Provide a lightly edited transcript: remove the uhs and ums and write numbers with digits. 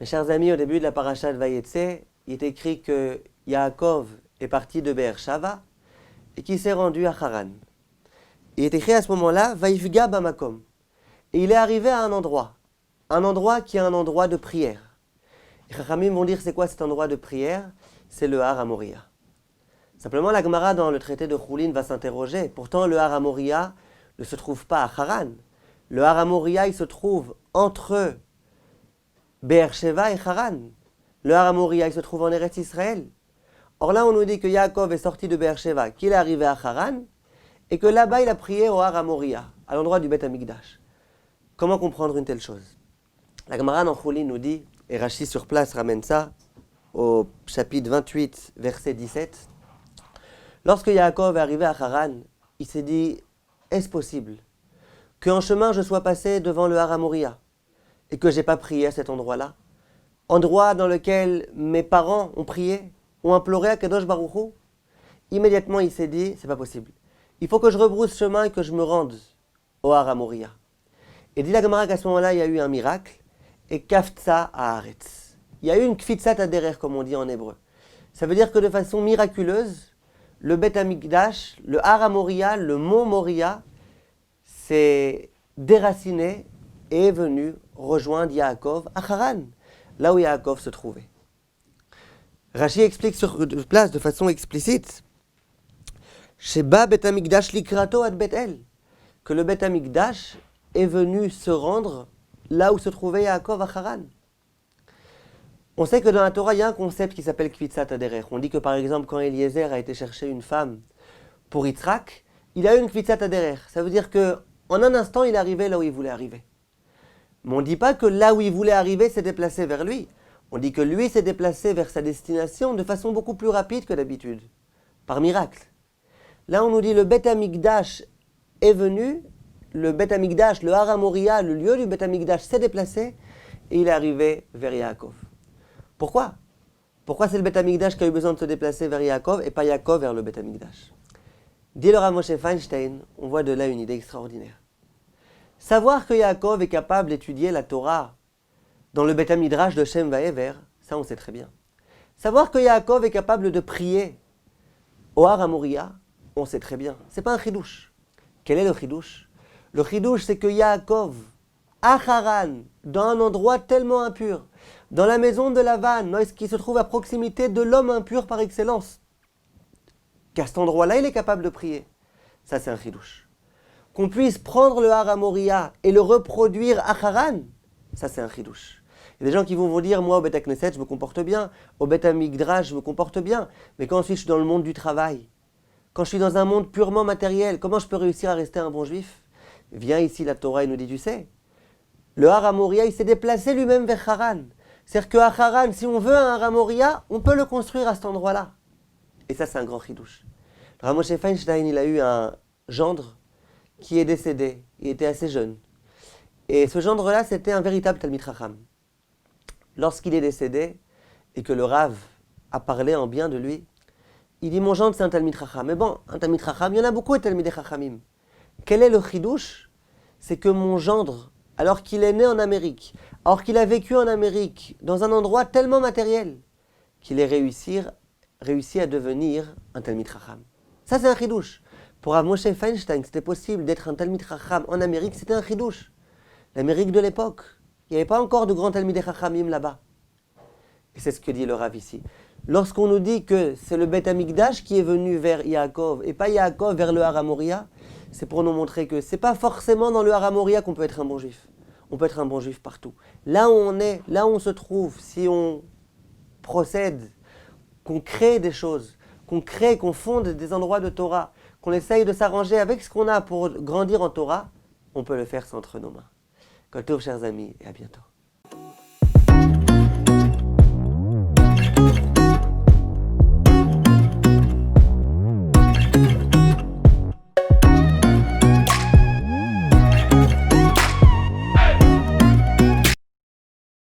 Mes chers amis, au début de la paracha de Vayetse, il est écrit que Yaakov est parti de Be'er-Shava et qu'il s'est rendu à Haran. Il est écrit à ce moment-là, Vaïfga Bamakom. Et il est arrivé à un endroit qui est un endroit de prière. Les Chachamim vont dire c'est quoi cet endroit de prière? C'est le Har HaMoriah. Simplement, la Gemara dans le traité de Choulin va s'interroger. Pourtant, le Har HaMoriah ne se trouve pas à Haran. Le Har HaMoriah, il se trouve entre Be'er-Sheva et Haran. Le Har HaMoriah, il se trouve en Eretz Israël. Or là, on nous dit que Yaakov est sorti de Be'er-Sheva, qu'il est arrivé à Haran, et que là-bas, il a prié au Har HaMoriah, à l'endroit du Beth Amikdash. Comment comprendre une telle chose? La Gemara dans Choulin nous dit, et Rashi sur place ramène ça, au chapitre 28, verset 17, lorsque Yaakov est arrivé à Haran, il s'est dit, est-ce possible qu'en chemin je sois passé devant le Har HaMoriah et que je n'ai pas prié à cet endroit-là, endroit dans lequel mes parents ont prié, ont imploré à Kadosh Baruch Hu? Immédiatement il s'est dit, c'est pas possible. Il faut que je rebrousse chemin et que je me rende au Har HaMoriah. Et dit la Gemara qu'à ce moment-là, il y a eu un miracle, et Kaftsa Haaretz. Il y a eu une Kfitsat Aderer, comme on dit en hébreu. Ça veut dire que de façon miraculeuse, le Beth Amikdash, le Har HaMoriah, le mont Moria, s'est déraciné et est venu rejoindre Yaakov à Haran, là où Yaakov se trouvait. Rashi explique sur place de façon explicite Sheba Beth Amikdash likrato ad Beth El, que le Beth Amikdash est venu se rendre là où se trouvait Yaakov à Haran. On sait que dans la Torah, il y a un concept qui s'appelle Kfitsat Aderer. On dit que par exemple, quand Eliezer a été chercher une femme pour Yitzhak, il a eu une Kfitsat Aderer. Ça veut dire qu'en un instant, il est arrivé là où il voulait arriver. Mais on ne dit pas que là où il voulait arriver s'est déplacé vers lui. On dit que lui s'est déplacé vers sa destination de façon beaucoup plus rapide que d'habitude, par miracle. Là, on nous dit le Beth Amikdash est venu, le Beth Amikdash, le Har HaMoriah, le lieu du Beth Amikdash s'est déplacé et il est arrivé vers Yaakov. Pourquoi? Pourquoi c'est le Beth Amikdash qui a eu besoin de se déplacer vers Yaakov et pas Yaakov vers le Beth Amikdash? Dit le Rav Moshe Feinstein, on voit de là une idée extraordinaire. Savoir que Yaakov est capable d'étudier la Torah dans le Beth Midrash de Shem Vaever, ça on sait très bien. Savoir que Yaakov est capable de prier au Har HaMoriah, on sait très bien. C'est pas un chidouche. Quel est le chidouche? Le chidouche, c'est que Yaakov, à Haran, dans un endroit tellement impur, dans la maison de Lavan, qui se trouve à proximité de l'homme impur par excellence, qu'à cet endroit-là, il est capable de prier. Ça, c'est un chidouche. Qu'on puisse prendre le Har HaMoriah et le reproduire à Haran, ça, c'est un chidouche. Il y a des gens qui vont vous dire, moi, au Beth Knesset, je me comporte bien, au Beth Amikdash, je me comporte bien, mais quand ensuite je suis dans le monde du travail, quand je suis dans un monde purement matériel, comment je peux réussir à rester un bon juif? Viens ici, la Torah, il nous dit, tu sais, le Har HaMoriah, il s'est déplacé lui-même vers Haran. C'est-à-dire qu'à Haran, si on veut un Har HaMoriah, on peut le construire à cet endroit-là. Et ça, c'est un grand chidouche. Le Rav Moshe Feinstein, il a eu un gendre qui est décédé. Il était assez jeune. Et ce gendre-là, c'était un véritable Talmid Chacham. Lorsqu'il est décédé, et que le Rav a parlé en bien de lui, il dit, mon gendre, c'est un Talmid Chacham. Mais bon, un Talmid Chacham, il y en a beaucoup de Talmidei Chachamim. Quel est le chidouche? C'est que mon gendre, alors qu'il est né en Amérique, alors qu'il a vécu en Amérique, dans un endroit tellement matériel, qu'il ait réussi à devenir un Talmid Chacham. Ça, c'est un chidouche. Pour Rav Moshe Feinstein, c'était possible d'être un Talmid Chacham en Amérique, c'était un chidouche. L'Amérique de l'époque, il n'y avait pas encore de grands Talmidei Chachamim là-bas. Et c'est ce que dit le Rav ici. Lorsqu'on nous dit que c'est le Beth Amikdash qui est venu vers Yaakov, et pas Yaakov vers le Har HaMoriah, c'est pour nous montrer que c'est pas forcément dans le Har HaMoriah qu'on peut être un bon juif. On peut être un bon juif partout. Là où on est, là où on se trouve, si on procède, qu'on crée des choses, qu'on fonde des endroits de Torah, qu'on essaye de s'arranger avec ce qu'on a pour grandir en Torah, on peut le faire sans entre nos mains. Kol tov, chers amis, et à bientôt.